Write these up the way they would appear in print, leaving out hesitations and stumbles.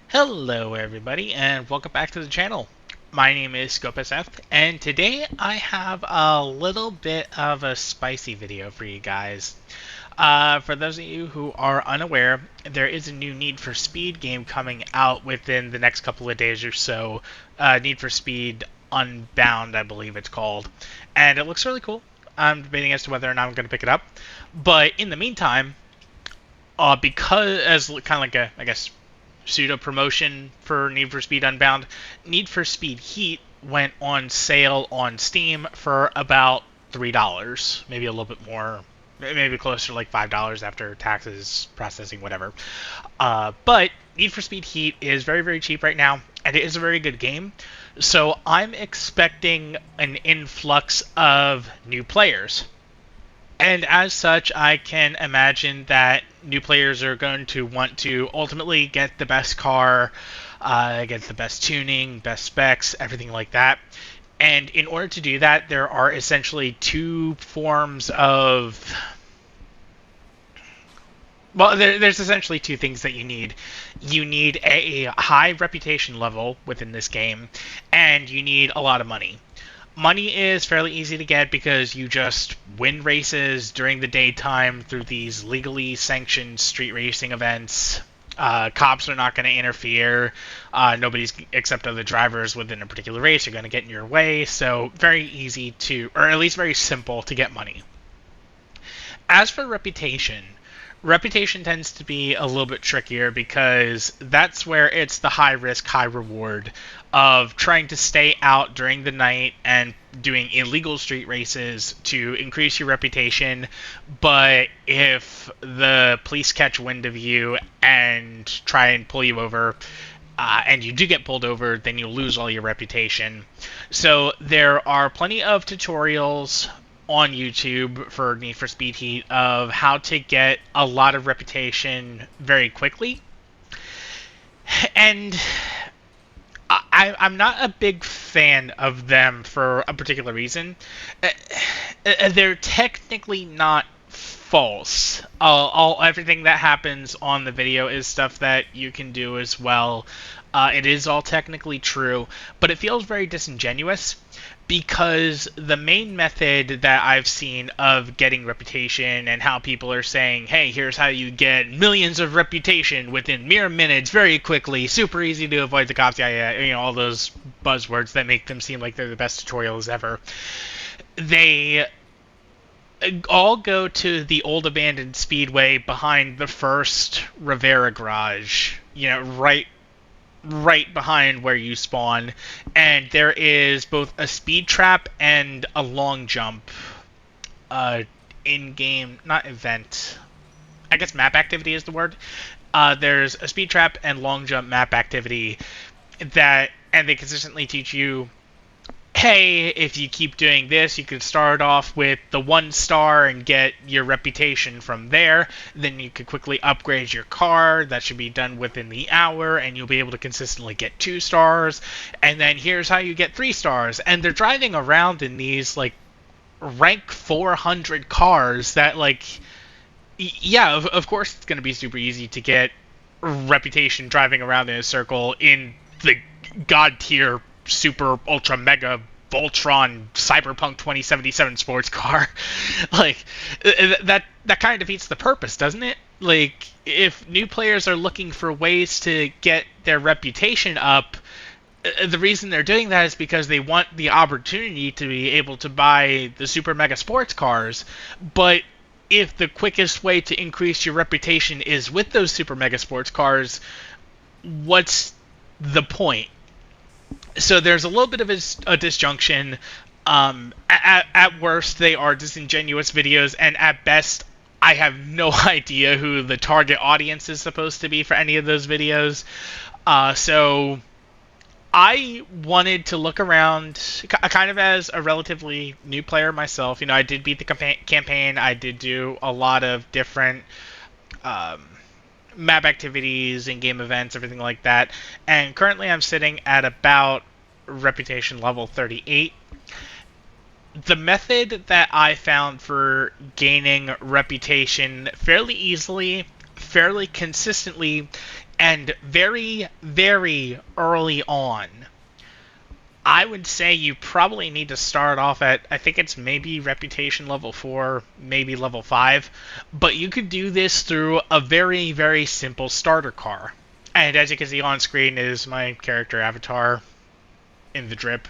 Hello everybody and welcome back to the channel. My name is ScopeSF and today I have a little bit of a spicy video for you guys. For those of you who are unaware, there is a new Need for Speed game coming out within the next couple of days or so. Need for Speed Unbound, I believe it's called. And it looks really cool. I'm debating as to whether or not I'm going to pick it up. But in the meantime, because as kind of like a, I guess, pseudo promotion for Need for Speed Unbound, Need for Speed Heat went on sale on Steam for about $3, maybe a little bit more, maybe closer to like $5 after taxes, processing, whatever. But Need for Speed Heat is very, very cheap right now, and it is a very good game. So I'm expecting an influx of new players. And as such, I can imagine that new players are going to want to ultimately get the best car, get the best tuning, best specs, everything like that. And in order to do that, there are essentially two forms of. Well, there's essentially two things that you need. You need a high reputation level within this game, and you need a lot of money. Money is fairly easy to get because you just win races during the daytime through these legally sanctioned street racing events. Cops are not going to interfere. Nobody's except other drivers within a particular race are going to get in your way. So very easy to, or at least very simple to get money. As for reputation tends to be a little bit trickier because that's where it's the high risk, high reward of trying to stay out during the night and doing illegal street races to increase your reputation. But if the police catch wind of you and try and pull you over, and you do get pulled over, then you lose all your reputation. So there are plenty of tutorials on YouTube for Need for Speed Heat of how to get a lot of reputation very quickly. And I'm not a big fan of them for a particular reason. They're technically not false. Everything that happens on the video is stuff that you can do as well. It is all technically true, but it feels very disingenuous because the main method that I've seen of getting reputation and how people are saying, hey, here's how you get millions of reputation within mere minutes, very quickly, super easy to avoid the cops, all those buzzwords that make them seem like they're the best tutorials ever. They all go to the old abandoned speedway behind the first Rivera garage, right behind where you spawn, and there is both a speed trap and a long jump in-game, not event, I guess map activity is the word. There's a speed trap and long jump map activity and they consistently teach you, hey, if you keep doing this, you could start off with the 1 star and get your reputation from there. Then you could quickly upgrade your car. That should be done within the hour, and you'll be able to consistently get 2 stars. And then here's how you get 3 stars. And they're driving around in these, like, rank 400 cars that, like, yeah, of course it's going to be super easy to get reputation driving around in a circle in the god tier super ultra mega Voltron Cyberpunk 2077 sports car. Like that kind of defeats the purpose, doesn't it? Like if new players are looking for ways to get their reputation up, the reason they're doing that is because they want the opportunity to be able to buy the super mega sports cars. But if the quickest way to increase your reputation is with those super mega sports cars, what's the point? So there's a little bit of a disjunction. At worst, they are disingenuous videos, and at best, I have no idea who the target audience is supposed to be for any of those videos. So I wanted to look around, kind of as a relatively new player myself. I did beat the campaign. I did do a lot of different map activities, in-game events, everything like that. And currently I'm sitting at about reputation level 38. The method that I found for gaining reputation fairly easily fairly consistently and very, very early on. I would say you probably need to start off at, I think it's maybe reputation level 4, maybe level 5, but you could do this through a very, very simple starter car. And as you can see on screen is my character avatar in the drip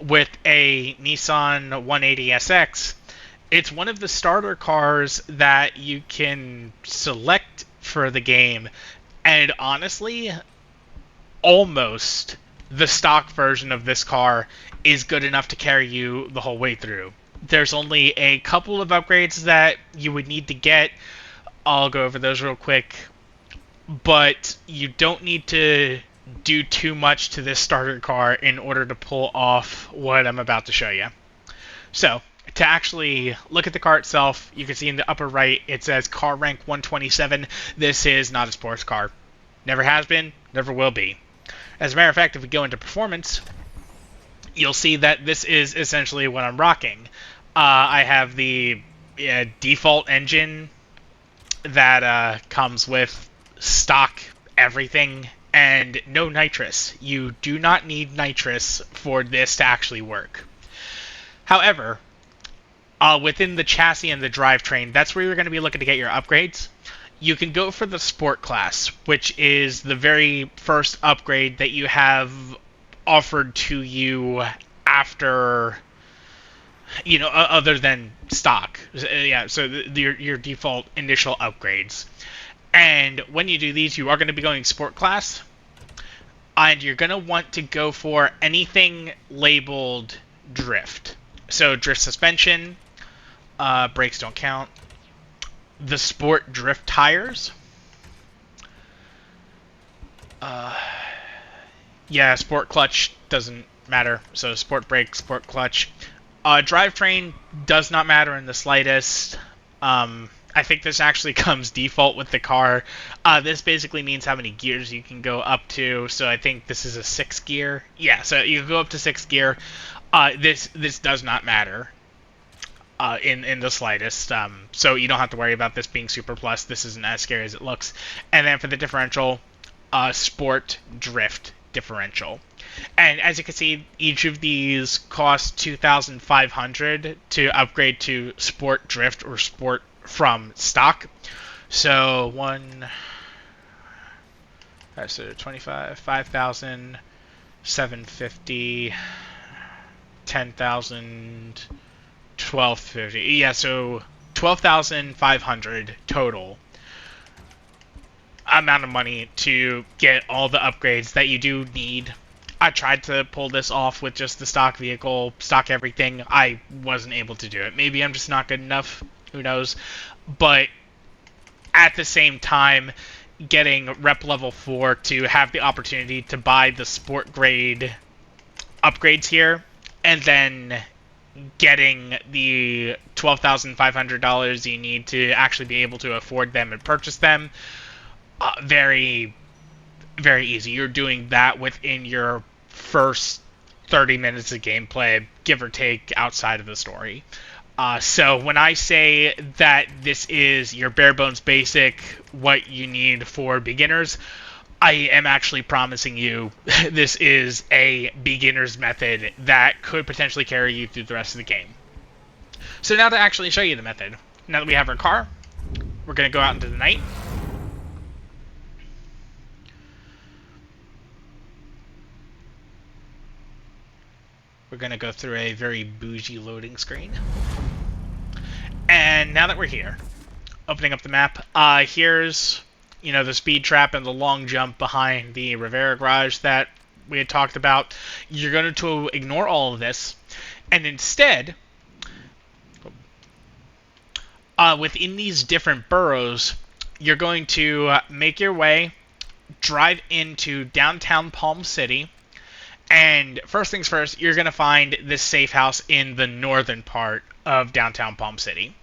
with a Nissan 180SX. It's one of the starter cars that you can select for the game, and honestly, almost the stock version of this car is good enough to carry you the whole way through. There's only a couple of upgrades that you would need to get. I'll go over those real quick, but you don't need to do too much to this starter car in order to pull off what I'm about to show you. So, to actually look at the car itself, you can see in the upper right it says car rank 127. This is not a sports car. Never has been, never will be. As a matter of fact, if we go into performance, you'll see that this is essentially what I'm rocking. I have the default engine that comes with stock everything and no nitrous. You do not need nitrous for this to actually work. However, within the chassis and the drivetrain, that's where you're going to be looking to get your upgrades. You can go for the Sport class, which is the very first upgrade that you have offered to you after, other than stock. Yeah, so your default initial upgrades. And when you do these, you are going to be going Sport class, and you're going to want to go for anything labeled drift. So drift suspension, brakes don't count. The Sport drift tires. Sport clutch doesn't matter. So Sport brake, Sport clutch. Drivetrain does not matter in the slightest. I think this actually comes default with the car. This basically means how many gears you can go up to. So I think this is a 6 gear. Yeah, so you can go up to 6 gear. This does not matter. In the slightest. So you don't have to worry about this being Super Plus. This isn't as scary as it looks. And then for the differential, Sport Drift differential. And as you can see, each of these cost $2,500 to upgrade to Sport Drift or Sport from stock. So 25, 5,000, 750, 10,000. 1250. Yeah, so 12,500 total amount of money to get all the upgrades that you do need. I tried to pull this off with just the stock vehicle, stock everything. I wasn't able to do it. Maybe I'm just not good enough. Who knows? But at the same time, getting rep level 4 to have the opportunity to buy the sport grade upgrades here, and then getting the $12,500 you need to actually be able to afford them and purchase them, very, very easy. You're doing that within your first 30 minutes of gameplay, give or take, outside of the story. So when I say that this is your bare bones basic, what you need for beginners, I am actually promising you this is a beginner's method that could potentially carry you through the rest of the game. So now to actually show you the method, now that we have our car, we're going to go out into the night. We're going to go through a very bougie loading screen. And now that we're here, opening up the map, here's the speed trap and the long jump behind the Rivera garage that we had talked about. You're going to ignore all of this, and instead, within these different boroughs, you're going to make your way, drive into downtown Palm City, and first things first, you're going to find this safe house in the northern part of downtown Palm City.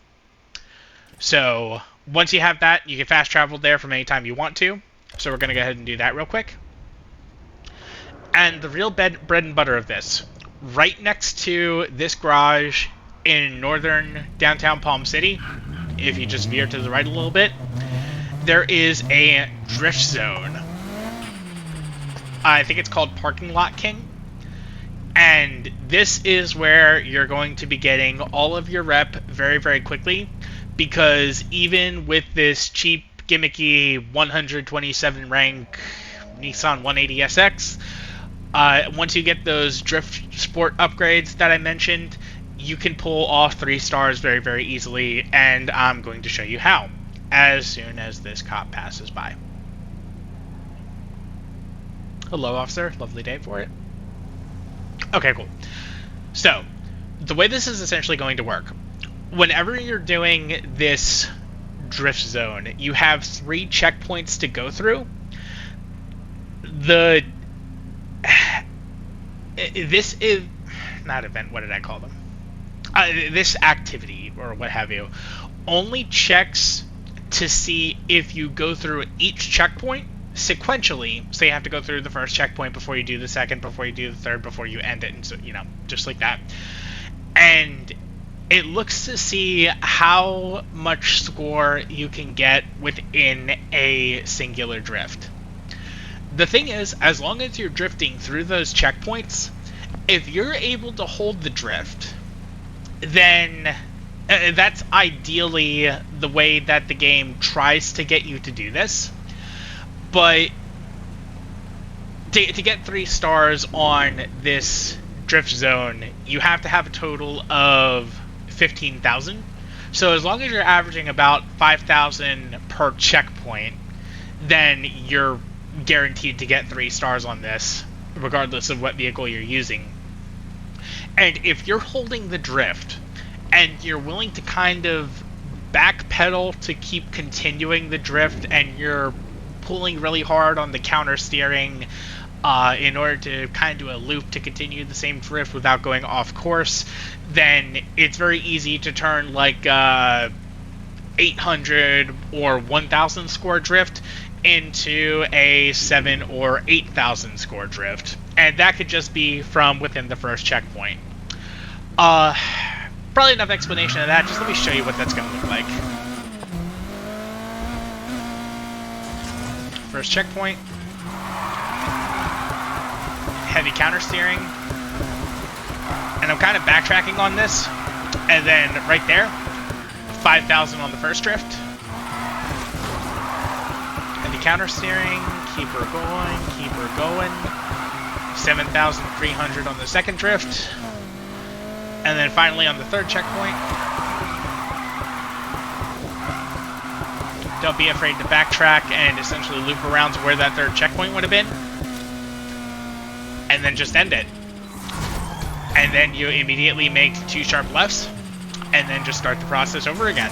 So once you have that, you can fast travel there from any time you want to. So we're going to go ahead and do that real quick. And the real bread and butter of this, right next to this garage in northern downtown Palm City, if you just veer to the right a little bit, there is a drift zone. I think it's called Parking Lot King. And this is where you're going to be getting all of your rep very, very quickly, because even with this cheap, gimmicky 127 rank Nissan 180SX, once you get those Drift Sport upgrades that I mentioned, you can pull off 3 stars very, very easily, and I'm going to show you how as soon as this cop passes by. Hello, officer. Lovely day for it. Okay, cool. So, the way this is essentially going to work, whenever you're doing this drift zone, you have 3 checkpoints to go through. This is not event. What did I call them? This activity or what have you only checks to see if you go through each checkpoint sequentially. So you have to go through the first checkpoint before you do the second, before you do the third, before you end it, and so, just like that. And it looks to see how much score you can get within a singular drift. The thing is, as long as you're drifting through those checkpoints, if you're able to hold the drift, then that's ideally the way that the game tries to get you to do this. But to get 3 stars on this drift zone, you have to have a total of 15,000. So as long as you're averaging about 5,000 per checkpoint, then you're guaranteed to get 3 stars on this, regardless of what vehicle you're using. And if you're holding the drift, and you're willing to kind of backpedal to keep continuing the drift, and you're pulling really hard on the counter steering in order to kind of do a loop to continue the same drift without going off course, then it's very easy to turn like 800 or 1,000 score drift into a 7 or 8,000 score drift, and that could just be from within the first checkpoint. Probably enough explanation of that. Just let me show you what that's going to look like. First checkpoint. Heavy counter steering. And I'm kind of backtracking on this. And then right there, 5,000 on the first drift. Heavy counter steering. Keep her going. Keep her going. 7,300 on the second drift. And then finally on the third checkpoint, don't be afraid to backtrack and essentially loop around to where that third checkpoint would have been. And then just end it. And then you immediately make 2 sharp lefts, and then just start the process over again.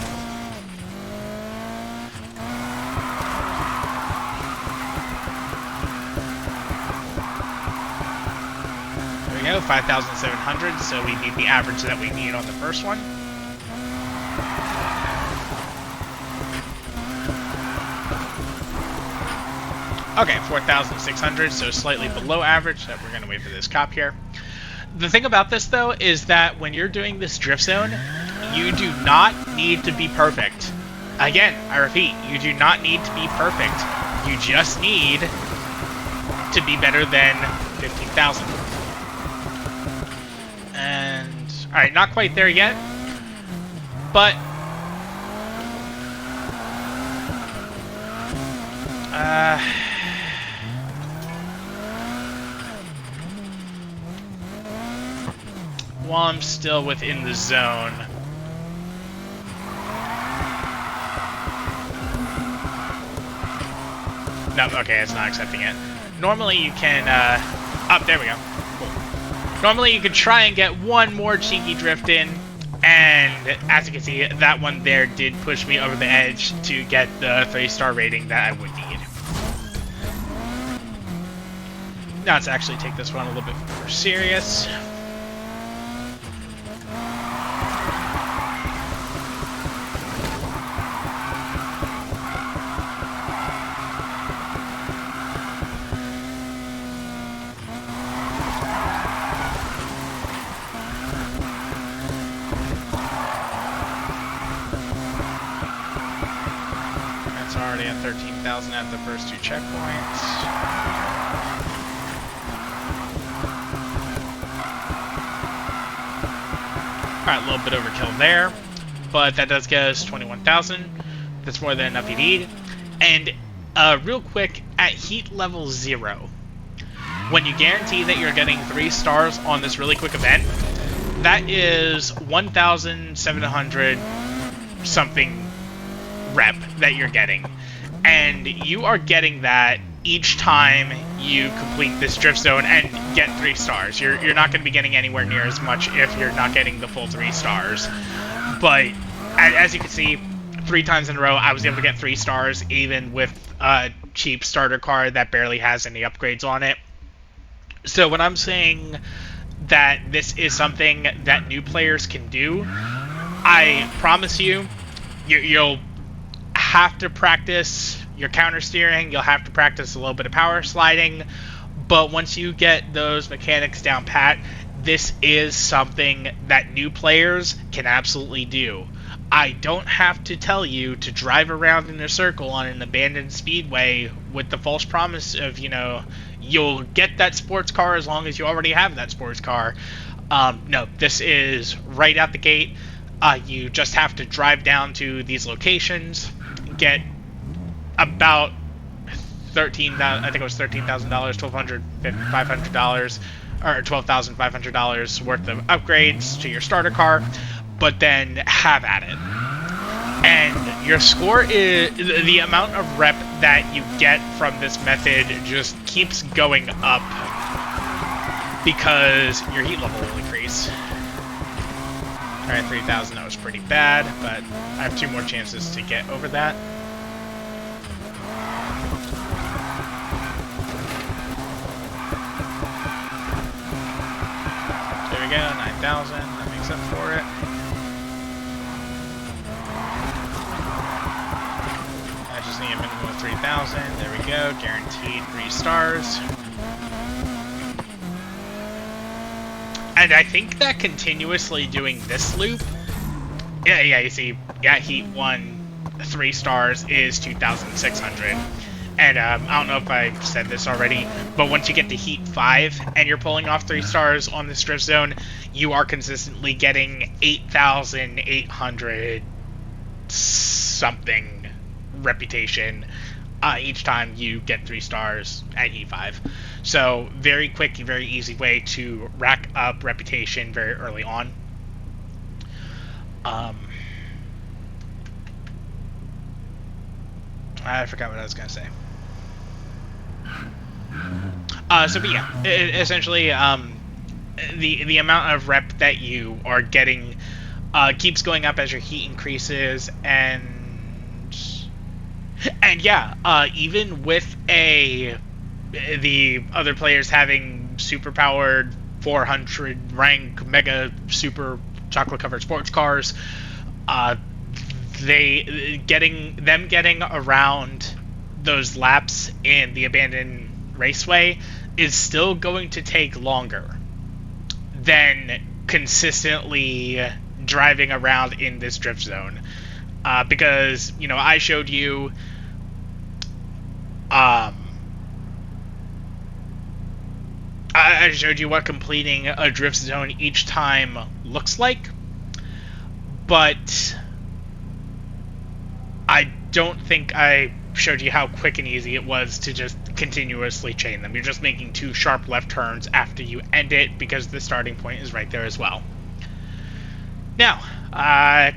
There we go, 5,700, so we need the average that we need on the first one. Okay, 4,600, so slightly below average. We're going to wait for this cop here. The thing about this, though, is that when you're doing this drift zone, you do not need to be perfect. Again, I repeat, you do not need to be perfect. You just need to be better than 15,000. And, alright, not quite there yet, but while I'm still within the zone, no, okay, it's not accepting it. Normally you can, there we go. Cool. Normally you could try and get one more cheeky drift in, and as you can see, that one there did push me over the edge to get the 3-star rating that I would need. Now let's actually take this one a little bit more serious. Already at 13,000 at the first 2 checkpoints. Alright, a little bit overkill there, but that does get us 21,000. That's more than enough you need. And real quick, at heat level 0, when you guarantee that you're getting 3 stars on this really quick event, that is 1,700 something rep that you're getting. And you are getting that each time you complete this drift zone and get 3 stars. You're not going to be getting anywhere near as much if you're not getting the full 3 stars. But as you can see, 3 times in a row, I was able to get 3 stars, even with a cheap starter car that barely has any upgrades on it. So when I'm saying that this is something that new players can do, I promise you, you'll have to practice your counter steering, you'll have to practice a little bit of power sliding, but once you get those mechanics down pat, this is something that new players can absolutely do. I don't have to tell you to drive around in a circle on an abandoned speedway with the false promise of, you'll get that sports car as long as you already have that sports car. No, this is right out the gate. You just have to drive down to these locations, get about $13,000, I think it was $13,000, $500, or $12,500 worth of upgrades to your starter car, but then have at it. And your score is, the amount of rep that you get from this method just keeps going up because your heat level will increase. Alright, 3,000, that was pretty bad, but I have 2 more chances to get over that. There we go, 9,000, that makes up for it. I just need a minimum of 3,000, there we go, guaranteed 3 stars. And I think that continuously doing this loop, yeah, you see, heat 1, 3 stars is 2,600. And I don't know if I said this already, but once you get to heat 5 and you're pulling off 3 stars on this drift zone, you are consistently getting 8,800 something reputation each time you get 3 stars at heat 5. So very quick, very easy way to rack up reputation very early on. I forgot what I was going to say. But yeah, essentially, the amount of rep that you are getting keeps going up as your heat increases, and yeah, even with the other players having super powered 400 rank mega super chocolate covered sports cars, getting around those laps in the abandoned raceway is still going to take longer than consistently driving around in this drift zone, because I showed you I showed you what completing a drift zone each time looks like, but I don't think I showed you how quick and easy it was to just continuously chain them. You're just making 2 sharp left turns after you end it because the starting point is right there as well. Now,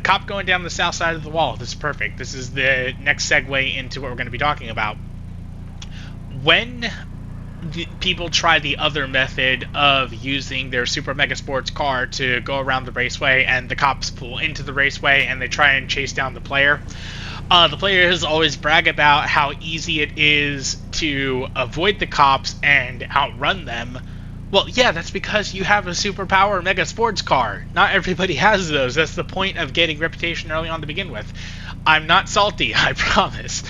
cop going down the south side of the wall. This is perfect. This is the next segue into what we're going to be talking about. When people try the other method of using their super mega sports car to go around the raceway and the cops pull into the raceway and they try and chase down the players always brag about how easy it is to avoid the cops and outrun them. Well, yeah, that's because you have a superpower mega sports car. Not everybody has those. That's the point of getting reputation early on to begin with. I'm not salty, I promise.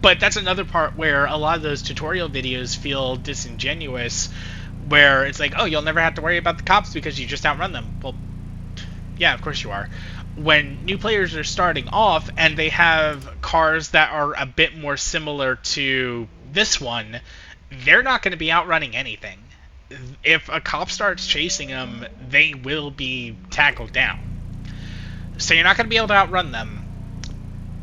But that's another part where a lot of those tutorial videos feel disingenuous, where it's like, oh, you'll never have to worry about the cops because you just outrun them. Well, yeah, of course you are. when new players are starting off and they have cars that are a bit more similar to this one, they're not going to be outrunning anything. If a cop starts chasing them, they will be tackled down. So you're not going to be able to outrun them.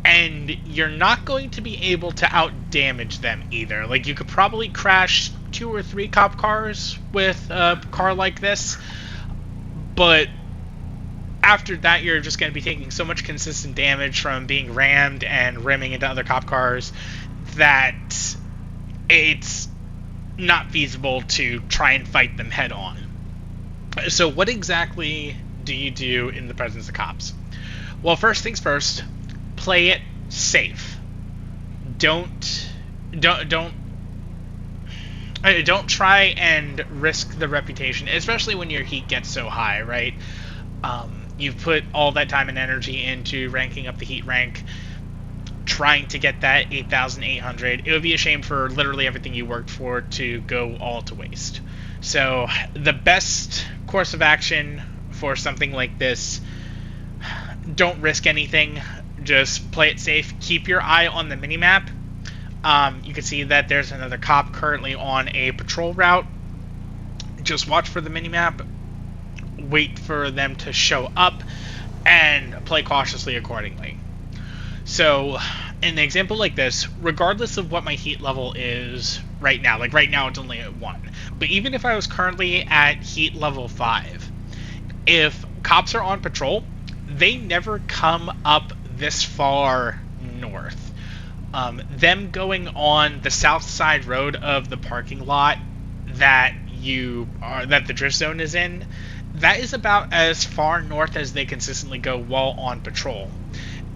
And you're not going to be able to outdamage them either. Like, you could probably crash 2 or 3 cop cars with a car like this, but after that, you're just going to be taking so much consistent damage from being rammed and rimming into other cop cars that it's not feasible to try and fight them head on. So what exactly do you do in the presence of cops? Well, first things first, play it safe. Don't try and risk the reputation, especially when your heat gets so high, right? You've put all that time and energy into ranking up the heat rank, trying to get that 8,800. It would be a shame for literally everything you worked for to go all to waste. So the best course of action for something like this, don't risk anything. Just play it safe. Keep your eye on the minimap. You can see that there's another cop currently on a patrol route. Just watch for the minimap. Wait for them to show up and play cautiously accordingly. So in an example like this, regardless of what my heat level is right now, like right now it's only at 1, but even if I was currently at heat level 5, if cops are on patrol, they never come up this far north. Them going on the south side road of the parking lot that the drift zone is in, that is about as far north as they consistently go while on patrol.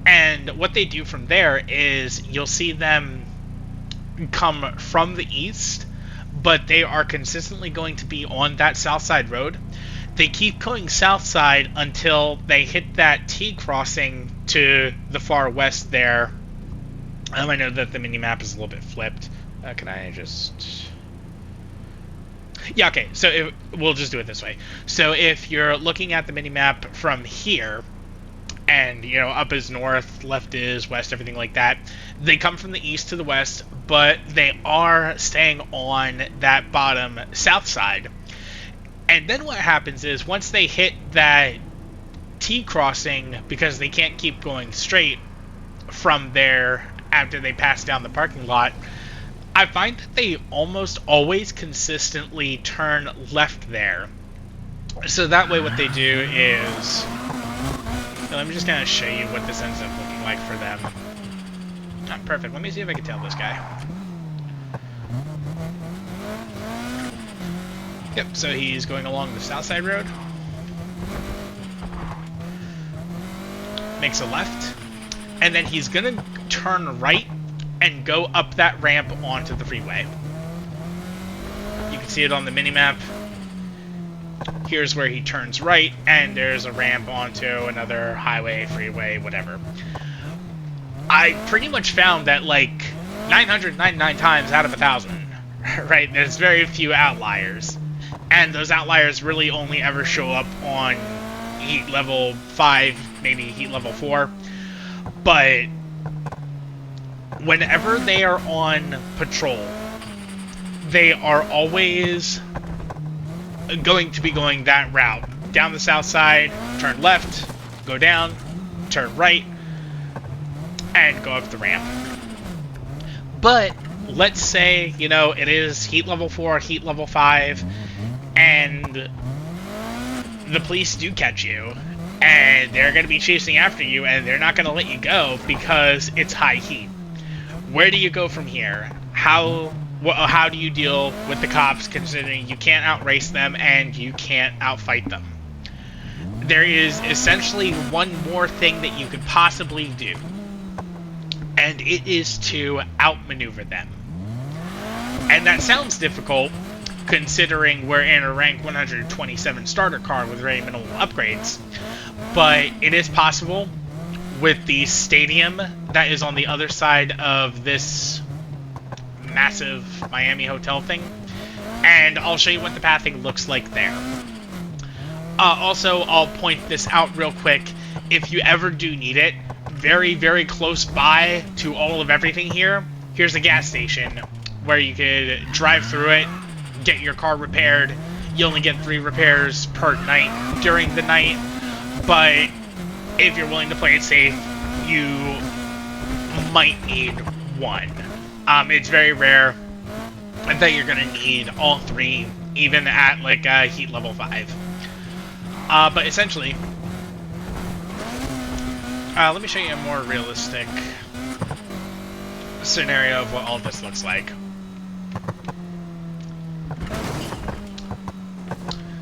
And what they do from there is you'll see them come from the east, but they are consistently going to be on that south side road. They keep going south side until they hit that T crossing to the far west there. I know that the minimap is a little bit flipped. Can I just... Yeah, okay, so we'll just do it this way. So if you're looking at the minimap from here, and, you know, up is north, left is west, everything like that, they come from the east to the west, but they are staying on that bottom south side. And then what happens is, once they hit that T crossing, because they can't keep going straight from there after they pass down the parking lot, I find that they almost always consistently turn left there. So that way what they do is... Let me just kind of show you what this ends up looking like for them. Oh, perfect. Let me see if I can tell this guy. Yep, so he's going along the south side road. Makes a left. And then he's going to turn right and go up that ramp onto the freeway. You can see it on the minimap. Here's where he turns right, and there's a ramp onto another highway, freeway, whatever. I pretty much found that, like, 999 times out of 1,000, right, there's very few outliers. And those outliers really only ever show up on heat level 5, maybe heat level 4. But whenever they are on patrol, they are always going to be going that route. Down the south side, turn left, go down, turn right, and go up the ramp. But let's say, you know, it is heat level 4, heat level 5, and the police do catch you, and they're going to be chasing after you, and they're not going to let you go because it's high heat. Where do you go from here? How do you deal with the cops, considering you can't outrace them and you can't outfight them? There is essentially one more thing that you could possibly do, and it is to outmaneuver them. And that sounds difficult, considering we're in a rank 127 starter car with very minimal upgrades, but it is possible with the stadium that is on the other side of this massive Miami hotel thing, and I'll show you what the pathing looks like there. Also, I'll point this out real quick. if you ever do need it, very, very close by to all of everything here, here's a gas station where you could drive through it, get your car repaired. You only get 3 repairs per night during the night, but if you're willing to play it safe, you might need 1. It's very rare that you're going to need all 3, even at like heat level 5. But essentially, let me show you a more realistic scenario of what all this looks like.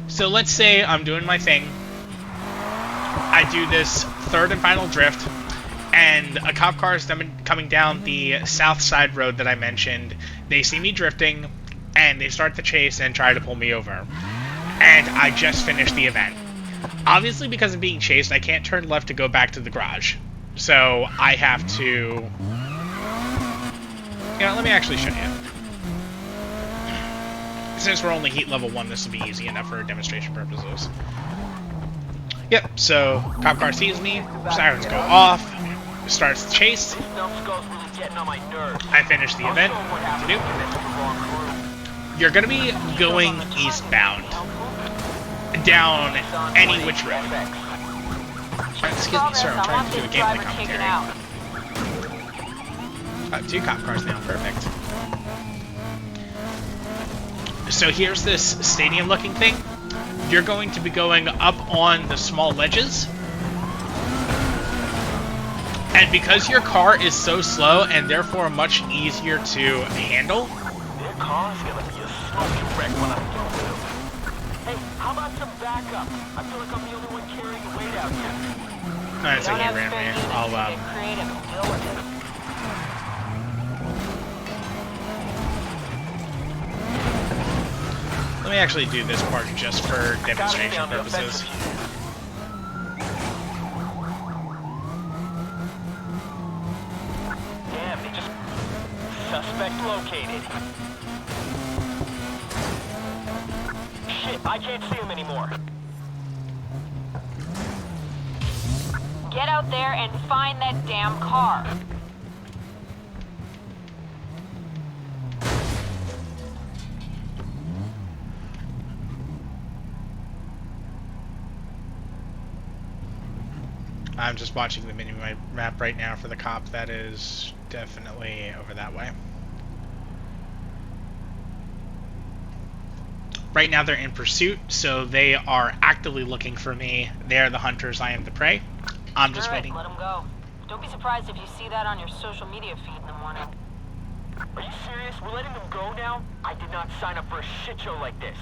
So let's say I'm doing my thing. I do this 3rd and final drift, and a cop car is coming down the south side road that I mentioned. They see me drifting, and they start the chase and try to pull me over. And I just finished the event. Obviously, because I'm being chased, I can't turn left to go back to the garage. So I have to... You know, let me actually show you. Since we're only heat level 1, this will be easy enough for demonstration purposes. Yep, so cop car sees me, sirens go off, starts the chase. I finish the event. You're going to be going eastbound, down any which road. Excuse me, sir, I'm trying to do a gameplay commentary. 2 cop cars now, perfect. So here's this stadium-looking thing. You're going to be going up on the small ledges. And because your car is so slow and therefore much easier to handle... Their car's gonna be a smoking wreck when I'm through with them. Hey, how about some backup? I feel like I'm the only one carrying the weight out here. Alright, so he ran me. I'll, let me actually do this part just for demonstration purposes. Damn, they just... Suspect located. Shit, I can't see him anymore. Get out there and find that damn car. I'm just watching the mini-map right now for the cop that is definitely over that way. Right now they're in pursuit, so they are actively looking for me. They are the hunters, I am the prey. I'm just waiting. Let them go. Don't be surprised if you see that on your social media feed in the morning. Are you serious? We're letting them go now? I did not sign up for a shit show like this.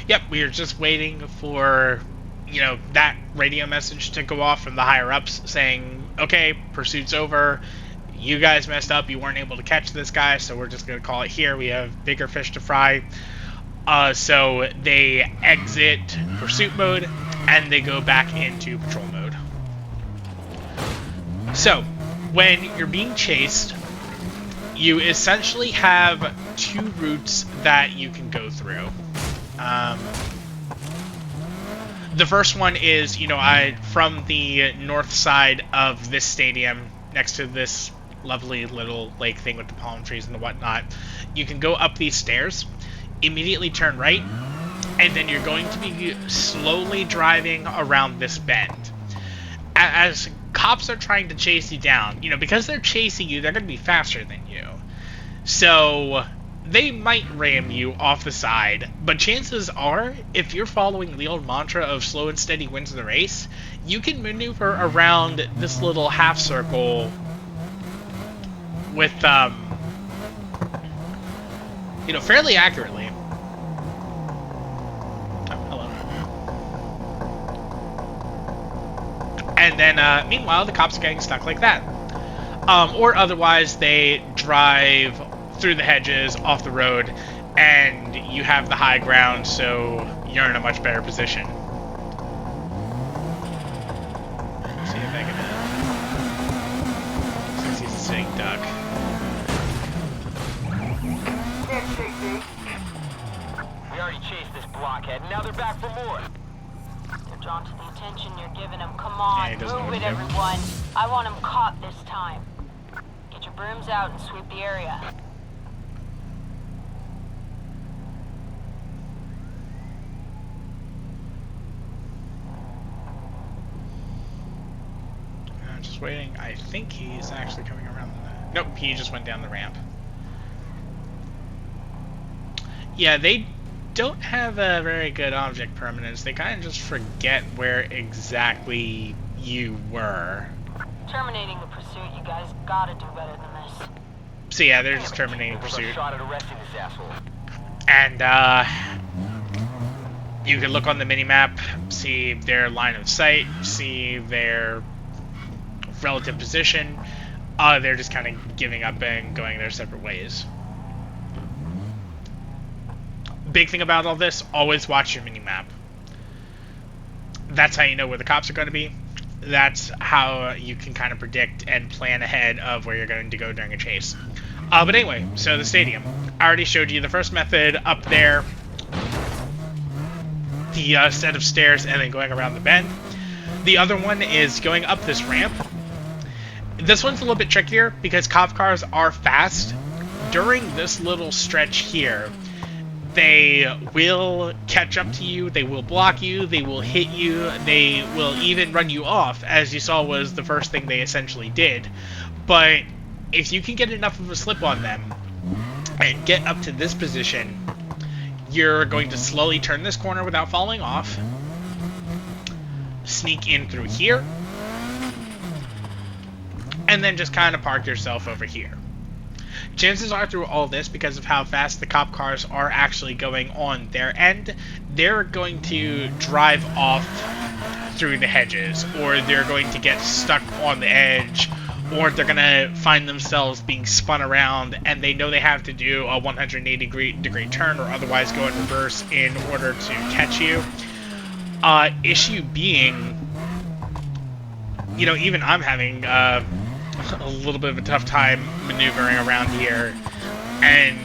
Yep, we are just waiting for, you know, that radio message to go off from the higher-ups saying, okay, pursuit's over. You guys messed up. You weren't able to catch this guy, so we're just going to call it here. We have bigger fish to fry. So they exit pursuit mode, and they go back into patrol mode. So, when you're being chased, you essentially have 2 routes that you can go through. The first one is, you know, from the north side of this stadium, next to this lovely little lake thing with the palm trees and the whatnot, you can go up these stairs, immediately turn right, and then you're going to be slowly driving around this bend. As cops are trying to chase you down, you know, because they're chasing you, they're going to be faster than you. So they might ram you off the side, but chances are, if you're following the old mantra of slow and steady wins the race, you can maneuver around this little half circle with, you know, fairly accurately. Oh, hello. And then, meanwhile, the cops are getting stuck like that. Or otherwise, they drive through the hedges, off the road, and you have the high ground, so you're in a much better position. Let's see if I can... since he's a sitting duck. We already chased this blockhead, now they're back for more. They're drawn to the attention you're giving them. Come Yeah, on, he doesn't know move what it, to do. everyone. I want them caught this time. Get your brooms out and sweep the area. I'm just waiting. I think he's actually coming around the... Nope, he just went down the ramp. Yeah, they don't have a very good object permanence. They kind of just forget where exactly you were. Terminating the pursuit, you guys gotta do better than this. So yeah, they're Damn just it. terminating There's a pursuit. shot at arresting this asshole. And, you can look on the minimap, see their line of sight, see their relative position. They're just kind of giving up and going their separate ways. Big thing about all this, always watch your minimap. That's how you know where the cops are going to be. That's how you can kind of predict and plan ahead of where you're going to go during a chase. But anyway, so the stadium. I already showed you the first method up there. The set of stairs and then going around the bend. The other one is going up this ramp. This one's a little bit trickier because cop cars are fast. During this little stretch here, they will catch up to you, they will block you, they will hit you, they will even run you off, as you saw was the first thing they essentially did. But if you can get enough of a slip on them and get up to this position, you're going to slowly turn this corner without falling off, sneak in through here, and then just kind of park yourself over here. Chances are through all this, because of how fast the cop cars are actually going on their end, they're going to drive off through the hedges, or they're going to get stuck on the edge, or they're going to find themselves being spun around and they know they have to do a 180-degree turn or otherwise go in reverse in order to catch you. Issue being, you know, even I'm having a little bit of a tough time maneuvering around here, and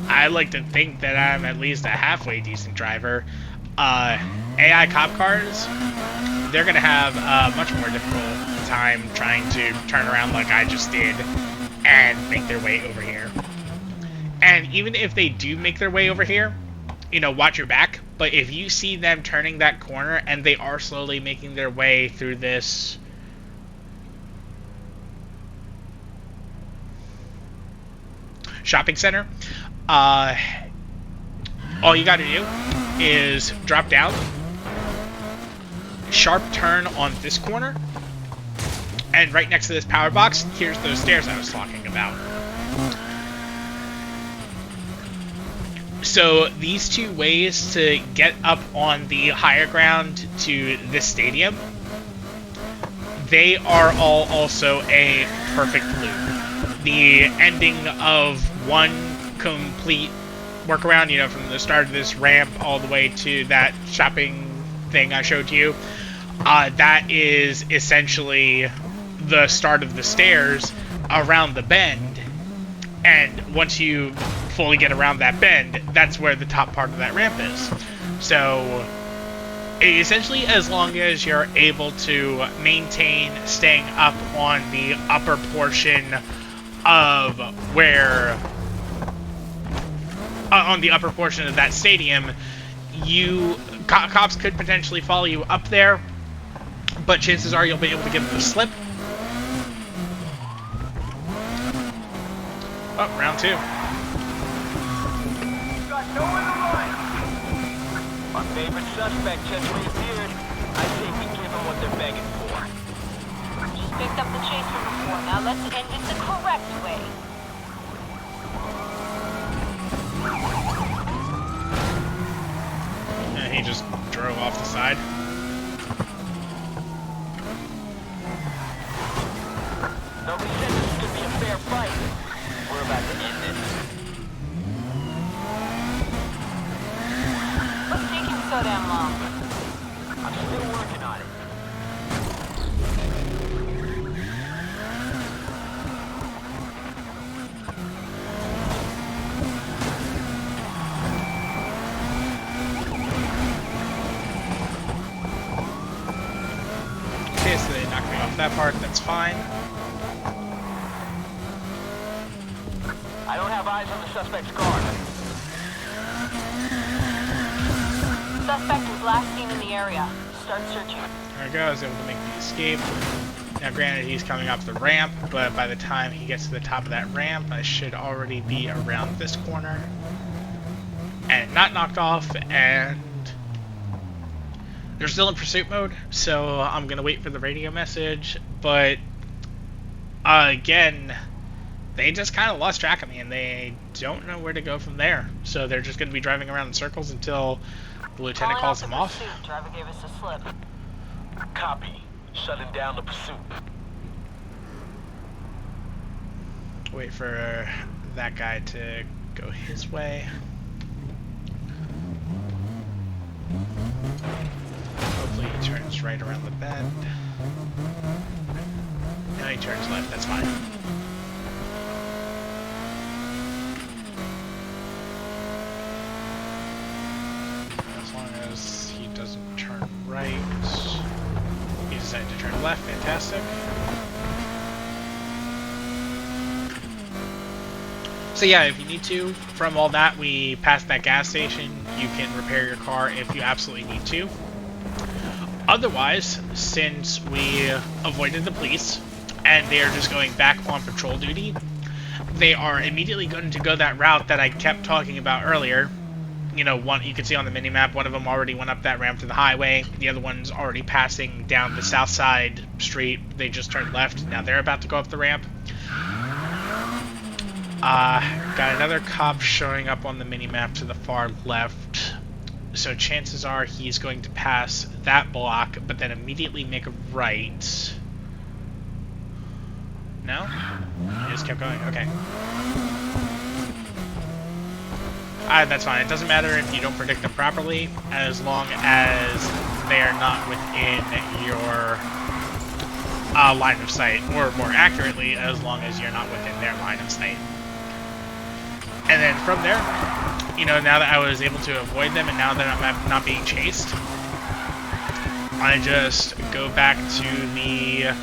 I like to think that I'm at least a halfway decent driver. AI cop cars, they're going to have a much more difficult time trying to turn around like I just did and make their way over here. And even if they do make their way over here, you know, watch your back. But if you see them turning that corner and they are slowly making their way through this shopping center, all you gotta do is drop down, sharp turn on this corner, and right next to this power box, here's those stairs I was talking about. So these two ways to get up on the higher ground to this stadium, they are all also a perfect loop. The ending of one complete workaround, you know, from the start of this ramp all the way to that shopping thing I showed you, that is essentially the start of the stairs around the bend, and once you fully get around that bend, that's where the top part of that ramp is. So essentially, as long as you're able to maintain staying up on the upper portion of where on the upper portion of that stadium, you cops could potentially follow you up there, but chances are you'll be able to give them a slip. Oh, round two. Got no one to run. Our favorite suspect just reappeared. I say we give them what they're begging for. Just picked up the chase from before. Now let's end it the correct way. And he just drove off the side. Nobody said this could be a fair fight. We're about to end this. What's taking so damn long? I'm still working on it. that part, that's fine. I don't have eyes on the suspect's car. Suspect was last seen in the area. Start searching. There we go, I was able to make the escape. Now granted, he's coming up the ramp, but by the time he gets to the top of that ramp, I should already be around this corner. And not knocked off, and they're still in pursuit mode, so I'm gonna wait for the radio message, but again, they just kind of lost track of me, and they don't know where to go from there. So they're just gonna be driving around in circles until the lieutenant calls them off. Driver gave us a slip. Copy. Shutting down the pursuit. Wait for that guy to go his way. Hopefully he turns right around the bend. No, he turns left, that's fine. As long as he doesn't turn right. He decided to turn left, fantastic. So yeah, if you need to, from all that, we passed that gas station. You can repair your car if you absolutely need to. Otherwise, since we avoided the police, and they are just going back on patrol duty, they are immediately going to go that route that I kept talking about earlier. You know, one you can see on the minimap, one of them already went up that ramp to the highway, the other one's already passing down the south side street. They just turned left, now they're about to go up the ramp. Got another cop showing up on the minimap to the far left, so chances are he's going to pass that block, but then immediately make a right. No? He just kept going, okay. That's fine. It doesn't matter if you don't predict them properly, as long as they are not within your line of sight, or more accurately, as long as you're not within their line of sight. And then from there, you know, now that I was able to avoid them and now that I'm not being chased, I just go back to the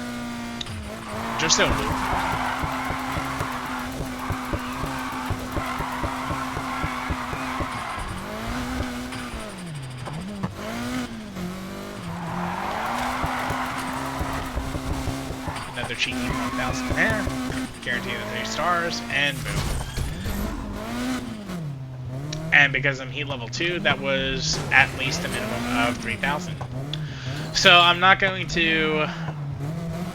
Driftzone loop. Another cheeky 1,000 there, guarantee the 3 stars, and boom. And because I'm heat level 2, that was at least a minimum of 3,000. So I'm not going to...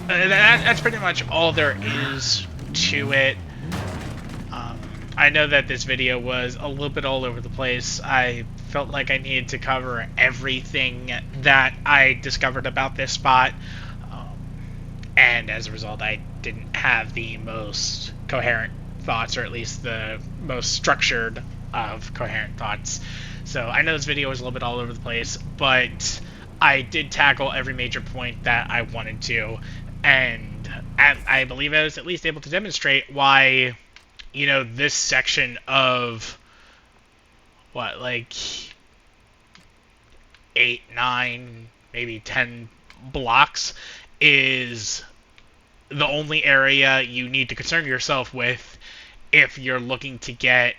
that's pretty much all there is to it. I know that this video was a little bit all over the place. I felt like I needed to cover everything that I discovered about this spot. And as a result, I didn't have the most coherent thoughts, or at least the most structured of coherent thoughts. So I know this video was a little bit all over the place, but I did tackle every major point that I wanted to, and I believe I was at least able to demonstrate why, you know, this section of what, like 8, 9, maybe 10 blocks is the only area you need to concern yourself with if you're looking to get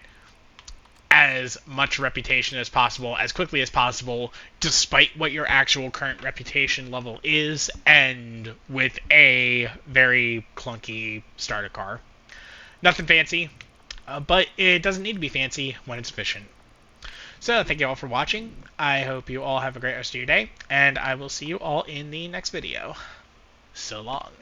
as much reputation as possible, as quickly as possible, despite what your actual current reputation level is, and with a very clunky starter car. Nothing fancy, but it doesn't need to be fancy when it's efficient. So, thank you all for watching. I hope you all have a great rest of your day, and I will see you all in the next video. So long.